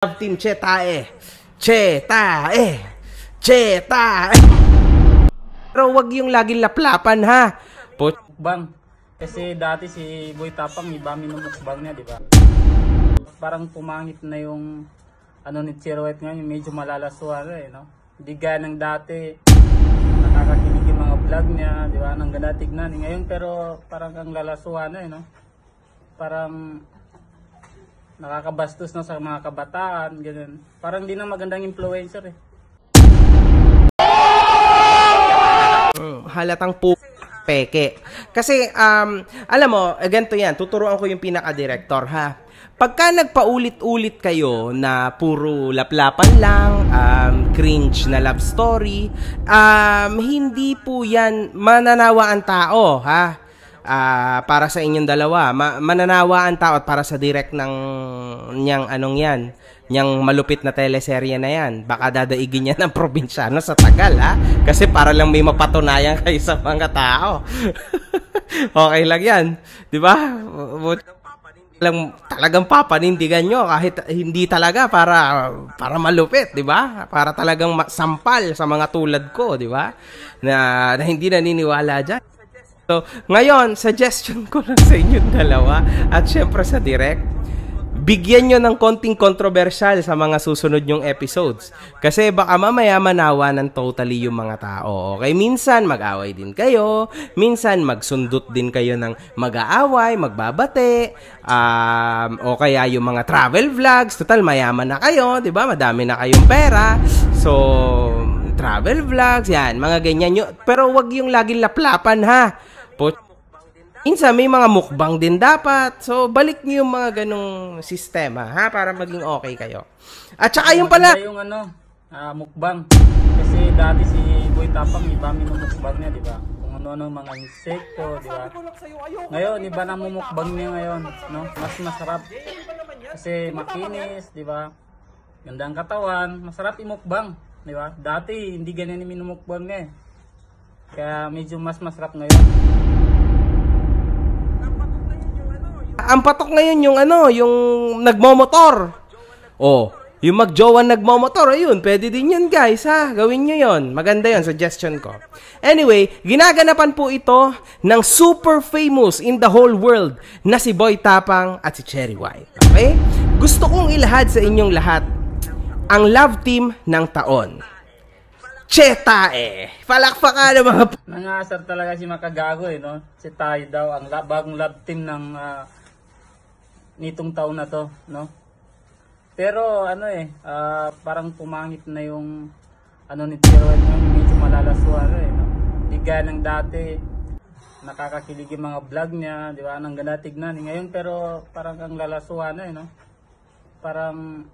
Love Team Che tae. Che tae. Che tae. Pero wag yung laging laplapan ha. Mukbang. Kasi dati si Boy Tapang iba minumukbang niya, di ba? Parang pumangit na yung ano ni Chiroet ngayon, medyo malalaswa eh, no? Hindi gaya ng dati. Nakakakilig yung mga vlog niya, di ba? Nang ganda tignan. Ngayon pero parang ang lalaswa na eh, no? Parang nakakabastos na sa mga kabataan, ganun. Parang di na magandang influencer eh. Halatang peke. Kasi, alam mo, ganito yan, tuturuan ko yung pinaka-director, ha? Pagka nagpaulit-ulit kayo na puro laplapan lang, cringe na love story, hindi po yan mananawa ang tao, ha? Para sa inyong dalawa, mananawa ang tao at para sa direct ng niyang anong yan, niyang malupit na teleserye na yan. Baka dadaigin niya ng probinsyano sa tagal, ha? Kasi para lang may mapatunayan kayo sa mga tao. Okay lang yan, di ba? Talagang papanindigan nyo kahit hindi talaga para malupit, di ba? Para talagang sampal sa mga tulad ko, di ba? Na hindi naniniwala dyan. So, ngayon, suggestion ko lang sa inyong dalawa at syempre sa direct, bigyan nyo ng konting controversial sa mga susunod nyong episodes. Kasi baka mamaya manawa ng totally yung mga tao. Okay? Minsan mag-away din kayo, minsan magsundot din kayo ng mag-aaway, magbabate, o kaya yung mga travel vlogs. Total, mayaman na kayo, di ba? Madami na kayong pera. So, travel vlogs, yan, mga ganyan nyo. Pero wag yung laging laplapan, ha? Minsan may mga mukbang din dapat. So, balik niyo yung mga ganong sistema, ha? Para maging okay kayo. At saka yung pala... yung mukbang. Kasi dati si Boy Tapang, iba minumukbang niya, di ba? Kung ano-ano mga insekto, di ba? Ngayon, iba na mumukbang niya ngayon, no? Mas masarap. Kasi makinis, di ba? Ganda ang katawan, masarap imukbang, di ba? Dati, hindi ganyan yung minumukbang niya, eh. Kaya medyo mas masarap ngayon. Ang patok ngayon yung nagmomotor. Oh, yung magjowa nagmomotor, ayun, pwede din yan guys, ha? Gawin nyo yun. Maganda yun, suggestion ko. Anyway, ginaganapan po ito ng super famous in the whole world na si Boy Tapang at si Cherry White. Okay? Gusto kong ilahad sa inyong lahat ang love team ng taon. Che tae. Palakpakan ng mga... Nangasar talaga si Makagago eh, no? Si tae daw, ang bagong love team ng... nitong taon na to, no? Pero ano parang pumangit na yung ano ni Chiroet ngayon, medyo malalaswa eh, no? Di gaya ng dati, nakakakilig yung mga vlog niya, di ba? Nang ganda tignan ngayon, pero parang ang lalaswa na eh, no? Parang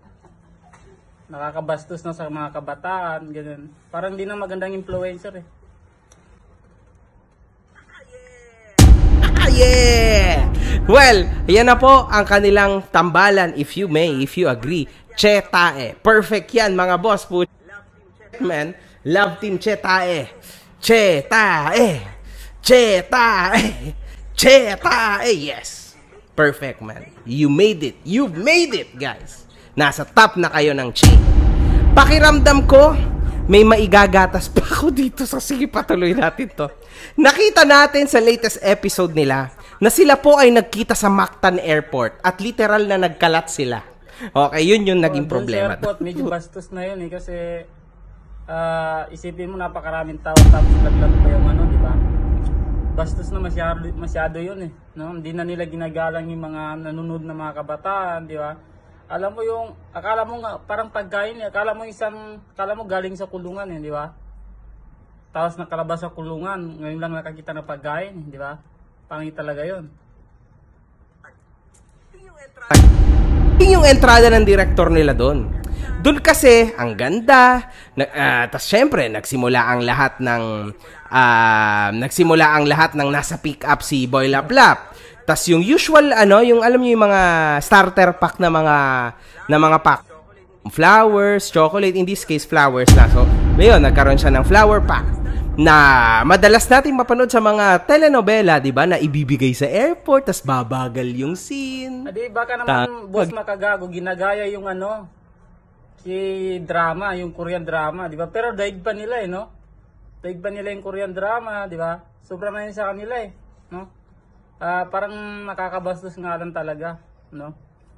nakakabastos na sa mga kabataan, ganun. Parang di na magandang influencer eh. Yeah! Well, yan na po ang kanilang tambalan, if you may, if you agree. Che tae. Perfect yan, mga boss po. Man, love team Che tae. Che tae. Che tae. Che tae. Yes. Perfect, man. You made it. You've made it, guys. Nasa top na kayo ng Che. Pakiramdam ko, may maigagatas pa ako dito. So sige, patuloy natin to. Nakita natin sa latest episode nila na sila po ay nagkita sa Mactan Airport at literal na nagkalat sila. Okay, yun yung naging problema. Sa airport, medyo bastos na yun eh, kasi isipin mo napakaraming tao tapos laglag pa yung ano, di ba? Bastos na masyado yun eh. No? Hindi na nila ginagalang yung mga nanonood na mga kabataan, di ba? Alam mo yung, akala mo nga, parang pagkain eh, akala mo galing sa kulungan eh, di ba? Tapos nakalabas sa kulungan, ngayon lang nakakita na pagkain, di ba? Pangit talaga yun. Yung entrada ng director nila doon. Doon kasi, ang ganda, tas syempre, nagsimula ang lahat ng nasa pick up si Boy Laplap. Tas yung usual yung alam niyo yung mga starter pack na mga pack. Flowers, chocolate, in this case flowers na. So, ngayon nagkaroon siya ng flower pack na madalas natin mapanood sa mga telenovela, 'di ba, na ibibigay sa airport tas babagal yung scene. Adi baka naman boss Makagago ginagaya yung si drama, yung Korean drama, di ba? Pero daig pa nila eh, no? Daig pa nila yung Korean drama, di ba? Sobrang na yun sa kanila eh, no? Parang nakakabastos nga lang talaga, no?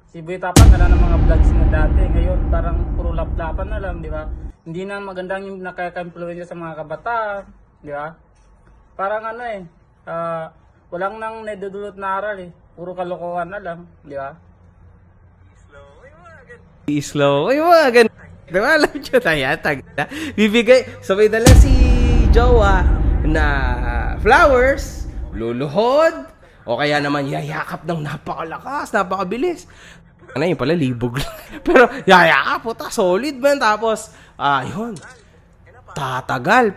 Si Boy Tapang wala ng mga vlogs na dati, ngayon parang puro laplapan na lang, di ba? Hindi na magandang yung nakaka-influensya sa mga kabataan, di ba? Parang ano eh, walang nang nadudulot na aral eh. Puro kalokohan na lang, di ba? Slow. Ay, mga ganun. Diba, alam nyo tayo, bibigay, sabay dala si Jowa na flowers, luluhod, o kaya naman yayakap ng napakalakas, napakabilis. Ano yun pala, libog lang. Pero yayakap, puta, solid man. Tapos, yun, tatagal.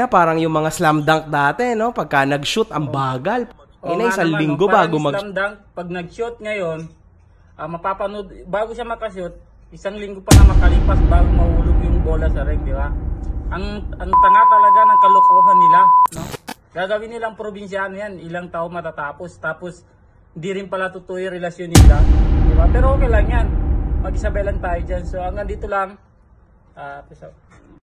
Parang yung mga slam dunk dati, no? Pagka nag-shoot, ang bagal. Isang linggo bago slam dunk, pag nag-shoot ngayon, mapapanood, bago siya makashoot, isang linggo pa na makalipas bago mahulog yung bola sa ring, di ba? Ang tanga talaga ng kalokohan nila, no? Gagawin nilang probinsyano yan, ilang taon matatapos, tapos hindi rin pala totoo yung relasyon nila, di ba? Pero okay lang yan, mag-isabay lang tayo dyan. So hanggang dito lang, peace out.